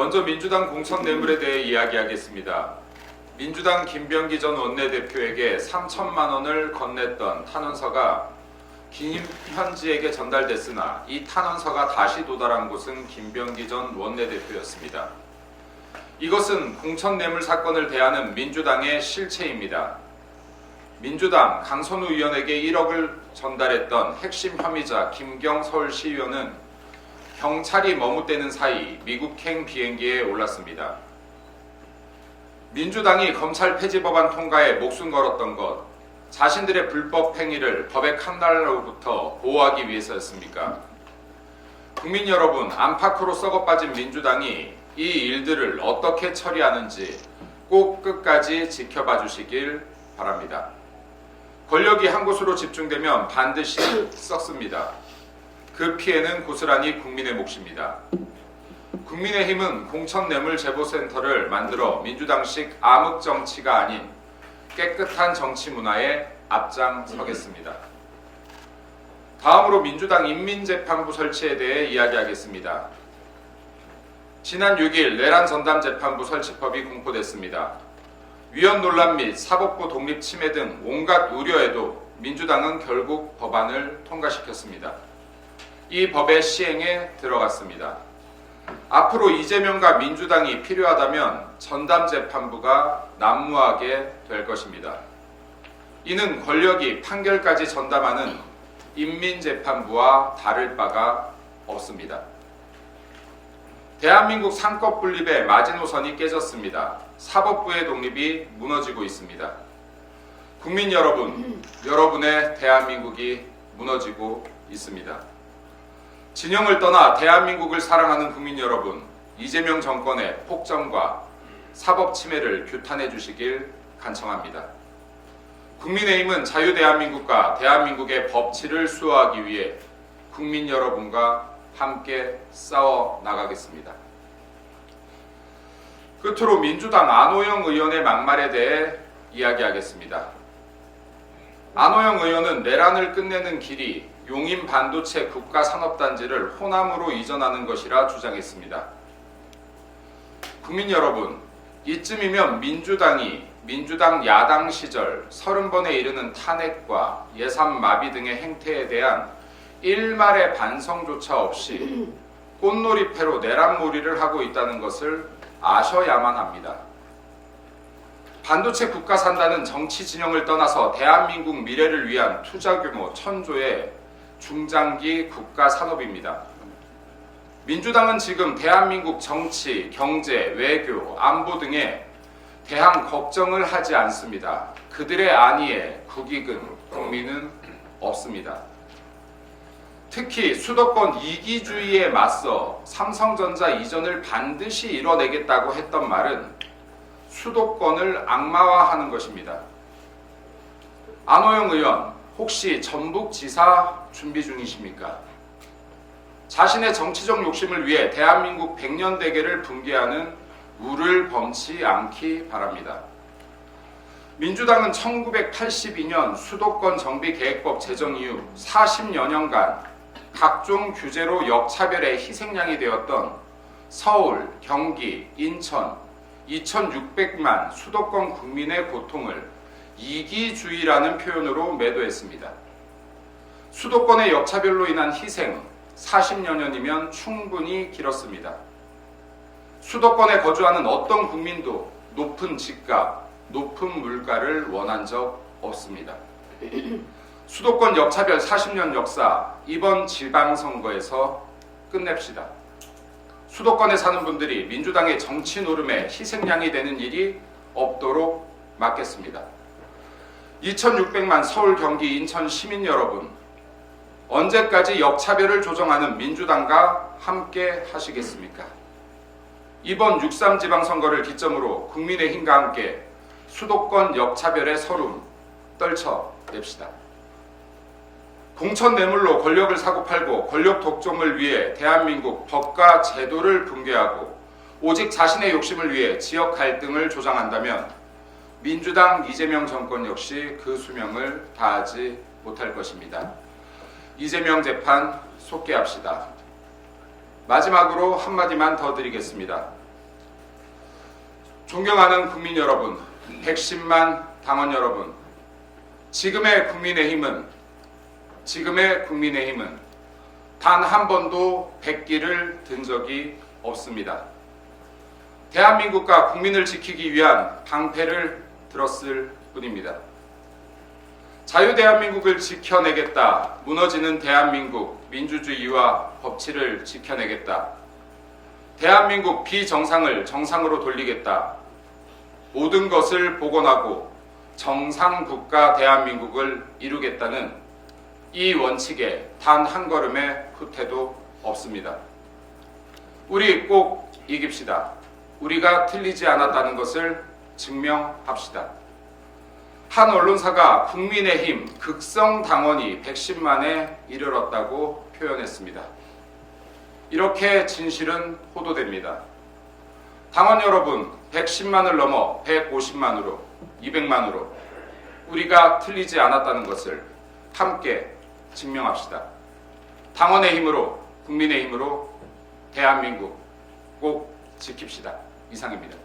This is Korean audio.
먼저 민주당 공천 뇌물에 대해 이야기하겠습니다. 민주당 김병기 전 원내대표에게 3천만 원을 건넸던 탄원서가 김현지에게 전달됐으나 이 탄원서가 다시 도달한 곳은 김병기 전 원내대표였습니다. 이것은 공천 뇌물 사건을 대하는 민주당의 실체입니다. 민주당 강선우 의원에게 1억을 전달했던 핵심 혐의자 김경 서울시의원은 경찰이 머뭇대는 사이 미국행 비행기에 올랐습니다. 민주당이 검찰 폐지법안 통과에 목숨 걸었던 것, 자신들의 불법 행위를 법의 칼날로부터 보호하기 위해서였습니까? 국민 여러분, 안팎으로 썩어빠진 민주당이 이 일들을 어떻게 처리하는지 꼭 끝까지 지켜봐 주시길 바랍니다. 권력이 한 곳으로 집중되면 반드시 썩습니다. 그 피해는 고스란히 국민의 몫입니다. 국민의힘은 공천뇌물제보센터를 만들어 민주당식 암흑정치가 아닌 깨끗한 정치 문화에 앞장서겠습니다. 다음으로 민주당 인민재판부 설치에 대해 이야기하겠습니다. 지난 6일 내란 전담재판부 설치법이 공포됐습니다. 위헌 논란 및 사법부 독립 침해 등 온갖 우려에도 민주당은 결국 법안을 통과시켰습니다. 이 법의 시행에 들어갔습니다. 앞으로 이재명과 민주당이 필요하다면 전담재판부가 난무하게 될 것입니다. 이는 권력이 판결까지 전담하는 인민재판부와 다를 바가 없습니다. 대한민국 상권 분립의 마지노선이 깨졌습니다. 사법부의 독립이 무너지고 있습니다. 국민 여러분, 여러분의 대한민국이 무너지고 있습니다. 진영을 떠나 대한민국을 사랑하는 국민 여러분, 이재명 정권의 폭정과 사법 침해를 규탄해 주시길 간청합니다. 국민의힘은 자유대한민국과 대한민국의 법치를 수호하기 위해 국민 여러분과 함께 싸워 나가겠습니다. 끝으로 민주당 안호영 의원의 막말에 대해 이야기하겠습니다. 안호영 의원은 내란을 끝내는 길이 용인 반도체 국가산업단지를 호남으로 이전하는 것이라 주장했습니다. 국민 여러분, 이쯤이면 민주당 야당 시절 30번에 이르는 탄핵과 예산 마비 등의 행태에 대한 일말의 반성조차 없이 꽃놀이패로 내란몰이를 하고 있다는 것을 아셔야만 합니다. 반도체 국가산단은 정치 진영을 떠나서 대한민국 미래를 위한 투자 규모 1000조의 중장기 국가 산업입니다. 민주당은 지금 대한민국 정치, 경제, 외교, 안보 등에 대한 걱정을 하지 않습니다. 그들의 안위에 국익은 국민은 없습니다. 특히 수도권 이기주의에 맞서 삼성전자 이전을 반드시 이뤄내겠다고 했던 말은 수도권을 악마화하는 것입니다. 안호영 의원, 혹시 전북지사 준비 중이십니까? 자신의 정치적 욕심을 위해 대한민국 100년 대계를 붕괴하는 우를 범치 않기 바랍니다. 민주당은 1982년 수도권 정비계획법 제정 이후 40여 년간 각종 규제로 역차별의 희생양이 되었던 서울, 경기, 인천, 2600만 수도권 국민의 고통을 이기주의라는 표현으로 매도했습니다. 수도권의 역차별로 인한 희생 40여 년이면 충분히 길었습니다. 수도권에 거주하는 어떤 국민도 높은 집값, 높은 물가를 원한 적 없습니다. 수도권 역차별 40년 역사, 이번 지방선거에서 끝냅시다. 수도권에 사는 분들이 민주당의 정치 노름에 희생양이 되는 일이 없도록 막겠습니다. 2600만 서울, 경기, 인천 시민 여러분, 언제까지 역차별을 조정하는 민주당과 함께 하시겠습니까? 이번 6.3 지방선거를 기점으로 국민의힘과 함께 수도권 역차별의 서름 떨쳐냅시다. 공천 뇌물로 권력을 사고팔고 권력 독점을 위해 대한민국 법과 제도를 붕괴하고 오직 자신의 욕심을 위해 지역 갈등을 조장한다면 민주당 이재명 정권 역시 그 수명을 다하지 못할 것입니다. 이재명 재판 속개합시다. 마지막으로 한마디만 더 드리겠습니다. 존경하는 국민 여러분, 110만 당원 여러분, 지금의 국민의힘은 단 한 번도 백기를 든 적이 없습니다. 대한민국과 국민을 지키기 위한 방패를 들었을 뿐입니다. 자유대한민국을 지켜내겠다. 무너지는 대한민국 민주주의와 법치를 지켜내겠다. 대한민국 비정상을 정상으로 돌리겠다. 모든 것을 복원하고 정상국가 대한민국을 이루겠다는 이 원칙에 단 한 걸음의 후퇴도 없습니다. 우리 꼭 이깁시다. 우리가 틀리지 않았다는 것을 증명합시다. 한 언론사가 국민의힘 극성 당원이 110만에 이르렀다고 표현했습니다. 이렇게 진실은 호도됩니다. 당원 여러분, 110만을 넘어 150만으로, 200만으로 우리가 틀리지 않았다는 것을 함께 증명합시다. 당원의 힘으로, 국민의 힘으로 대한민국 꼭 지킵시다. 이상입니다.